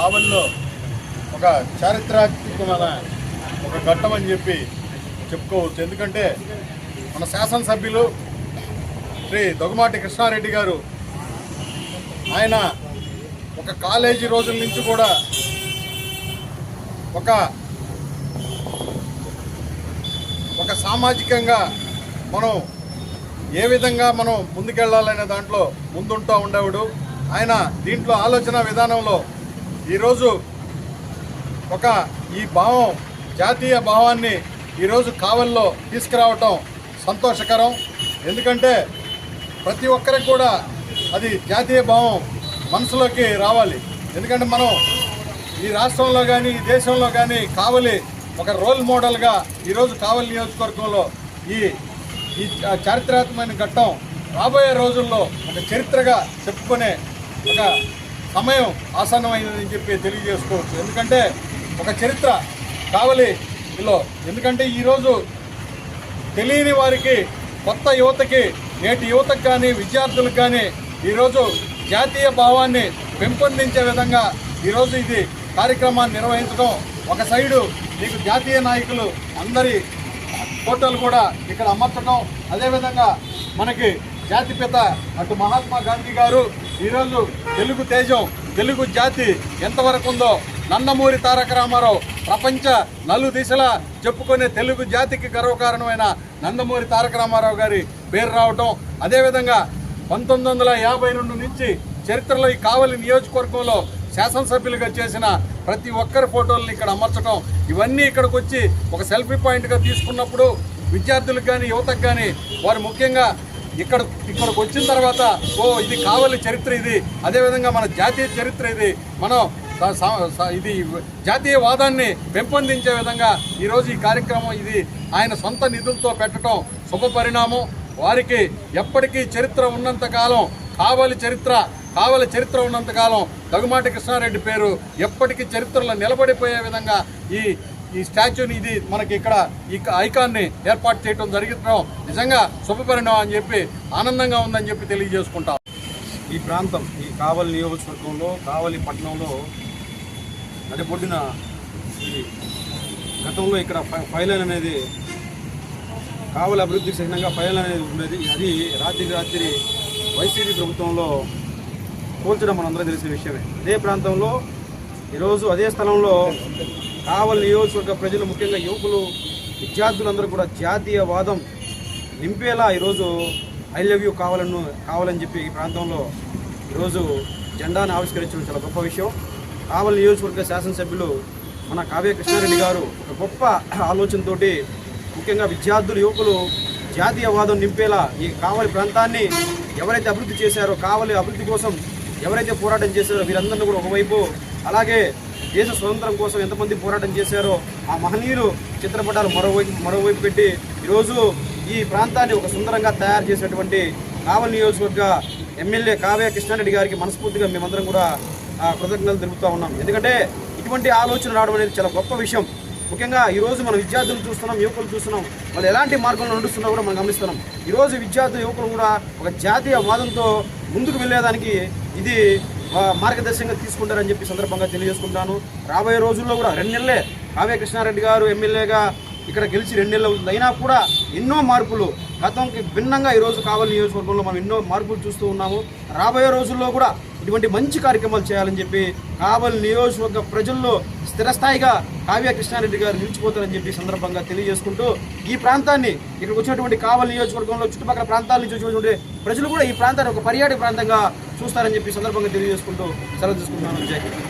కావలిలో ఒక చారిత్రాత్మకమైన ఒక ఘట్టం అని చెప్పి చెప్పుకోవచ్చు. ఎందుకంటే మన శాసనసభ్యులు శ్రీ దొగమాటి కృష్ణారెడ్డి గారు ఆయన ఒక కాలేజీ రోజుల నుంచి కూడా ఒక సామాజికంగా మనం ఏ విధంగా మనం ముందుకెళ్లాలనే దాంట్లో ముందుంటూ ఉండేవాడు. ఆయన దీంట్లో ఆలోచన విధానంలో ఈరోజు ఈ భావం, జాతీయ భావాన్ని ఈరోజు కావలిలో తీసుకురావటం సంతోషకరం. ఎందుకంటే ప్రతి ఒక్కరికి కూడా అది జాతీయ భావం మనసులోకి రావాలి. ఎందుకంటే మనం ఈ రాష్ట్రంలో కానీ ఈ దేశంలో కానీ కావలి ఒక రోల్ మోడల్గా ఈరోజు కావలి నియోజకవర్గంలో ఈ చారిత్రాత్మకమైన ఘట్టం రాబోయే రోజుల్లో ఒక చరిత్రగా చెప్పుకునే ఒక సమయం ఆసన్నమైందని చెప్పి తెలియజేసుకోవచ్చు. ఎందుకంటే ఒక చరిత్ర కావలిలో, ఎందుకంటే ఈరోజు తెలియని వారికి, కొత్త యువతకి, నేటి యువతకు కానీ విద్యార్థులకు కానీ ఈరోజు జాతీయ భావాన్ని పెంపొందించే విధంగా ఈరోజు ఇది కార్యక్రమాన్ని నిర్వహించడం. ఒక సైడు మీకు జాతీయ నాయకులు అందరి ఫోటోలు కూడా ఇక్కడ అమర్చడం, అదేవిధంగా మనకి జాతిపిత అటు మహాత్మా గాంధీ గారు ఈరోజు తెలుగు తేజం, తెలుగు జాతి ఎంతవరకు ఉందో నందమూరి తారక రామారావు ప్రపంచ నలుదిశలా చెప్పుకునే తెలుగు జాతికి గర్వకారణమైన నందమూరి తారక రామారావు గారి పేరు రావటం, అదేవిధంగా 1952 నుంచి చరిత్రలో ఈ కావలి నియోజకవర్గంలో శాసనసభ్యులుగా చేసిన ప్రతి ఒక్కరి ఫోటోలను ఇక్కడ అమర్చడం, ఇవన్నీ ఇక్కడికి వచ్చి ఒక సెల్ఫీ పాయింట్గా తీసుకున్నప్పుడు విద్యార్థులకు కానీ యువతకు కానీ వారు ముఖ్యంగా ఇక్కడికి వచ్చిన తర్వాత ఇది కావలి చరిత్ర, ఇది అదేవిధంగా మన జాతీయ చరిత్ర, ఇది మనం ఇది జాతీయవాదాన్ని పెంపొందించే విధంగా ఈరోజు ఈ కార్యక్రమం ఇది ఆయన సొంత నిధులతో పెట్టడం శుభ పరిణామం. వారికి ఎప్పటికీ చరిత్ర ఉన్నంతకాలం, కావలి చరిత్ర ఉన్నంతకాలం దొగమాటి కృష్ణారెడ్డి పేరు ఎప్పటికీ చరిత్రలో నిలబడిపోయే విధంగా ఈ స్టాచ్యూని, ఇది మనకి ఇక్కడ ఈ ఐకాన్ని ఏర్పాటు చేయడం జరుగుతున్నాం. నిజంగా శుభపరిణామం అని చెప్పి ఆనందంగా ఉందని చెప్పి తెలియజేసుకుంటాం. ఈ ప్రాంతం, ఈ కావలి నియోజకవర్గంలో, కావలి పట్టణంలో నడిపొడ్డిన ఈ గతంలో ఇక్కడ ఫైలైన్ అనేది కావలి అభివృద్ధికి చిహ్నంగా ఫైలైన్ అనేది ఉండేది. అది రాత్రి వైసీపీ ప్రభుత్వంలో కూల్చడం మనందరూ తెలిసిన విషయమే. అదే ప్రాంతంలో ఈరోజు అదే స్థలంలో కావలి నియోజకవర్గ ప్రజలు, ముఖ్యంగా యువకులు, విద్యార్థులందరూ కూడా జాతీయవాదం నింపేలా ఈరోజు ఐ లవ్ యూ కావాలని చెప్పి ఈ ప్రాంతంలో ఈరోజు జెండాను ఆవిష్కరించడం చాలా గొప్ప విషయం. కావలి నియోజకవర్గ శాసనసభ్యులు మన కావ్య కృష్ణారెడ్డి గారు ఒక గొప్ప ఆలోచనతోటి ముఖ్యంగా విద్యార్థులు, యువకులు జాతీయవాదం నింపేలా ఈ కావలి ప్రాంతాన్ని ఎవరైతే అభివృద్ధి చేశారో, కావలి అభివృద్ధి కోసం ఎవరైతే పోరాటం చేశారో వీరందరినీ కూడా ఒకవైపు, అలాగే దేశ స్వతంత్రం కోసం ఎంతమంది పోరాటం చేశారో ఆ మహనీయులు చిత్రపటాలు మరోవైపు పెట్టి ఈరోజు ఈ ప్రాంతాన్ని ఒక సుందరంగా తయారు చేసినటువంటి కావలి నియోజకవర్గ ఎమ్మెల్యే కావ్య కృష్ణారెడ్డి గారికి మనస్ఫూర్తిగా మేమందరం కూడా కృతజ్ఞతలు తెలుపుతూ ఉన్నాం. ఎందుకంటే ఇటువంటి ఆలోచన రావడం అనేది చాలా గొప్ప విషయం. ముఖ్యంగా ఈరోజు మనం విద్యార్థులు చూస్తున్నాం, యువకులు చూస్తున్నాం, వాళ్ళు ఎలాంటి మార్గంలో నడుస్తున్నా కూడా మనం గమనిస్తున్నాం. ఈరోజు విద్యార్థులు, యువకులు కూడా ఒక జాతీయ వాదంతో ముందుకు వెళ్ళేదానికి ఇది మార్గదర్శకంగా తీసుకుంటారని చెప్పి సందర్భంగా తెలియజేసుకుంటాను. రాబోయే రోజుల్లో కూడా 2 నెలలే కావ్య కృష్ణారెడ్డి గారు ఎమ్మెల్యేగా ఇక్కడ గెలిచి 2 నెలలు అవుతుంది. అయినా కూడా ఎన్నో మార్పులు, గతంకి భిన్నంగా ఈరోజు కావలి నియోజకవర్గంలో మనం ఎన్నో మార్పులు చూస్తూ ఉన్నాము. రాబోయే రోజుల్లో కూడా ఇటువంటి మంచి కార్యక్రమాలు చేయాలని చెప్పి కావలి నియోజకవర్గ ప్రజల్లో స్థిరస్థాయిగా కావ్య కృష్ణారెడ్డి గారు నిలిచిపోతారని చెప్పి సందర్భంగా తెలియజేసుకుంటూ, ఈ ప్రాంతాన్ని ఇక్కడికి వచ్చినటువంటి కావలి నియోజకవర్గంలో చుట్టుపక్కల ప్రాంతాల నుంచి వచ్చినటువంటి ప్రజలు కూడా ఈ ప్రాంతాన్ని ఒక పర్యాటక ప్రాంతంగా చూస్తారని చెప్పి సందర్భంగా తెలియజేసుకుంటూ సెలవు తీసుకుంటున్నాను. జై హింద్.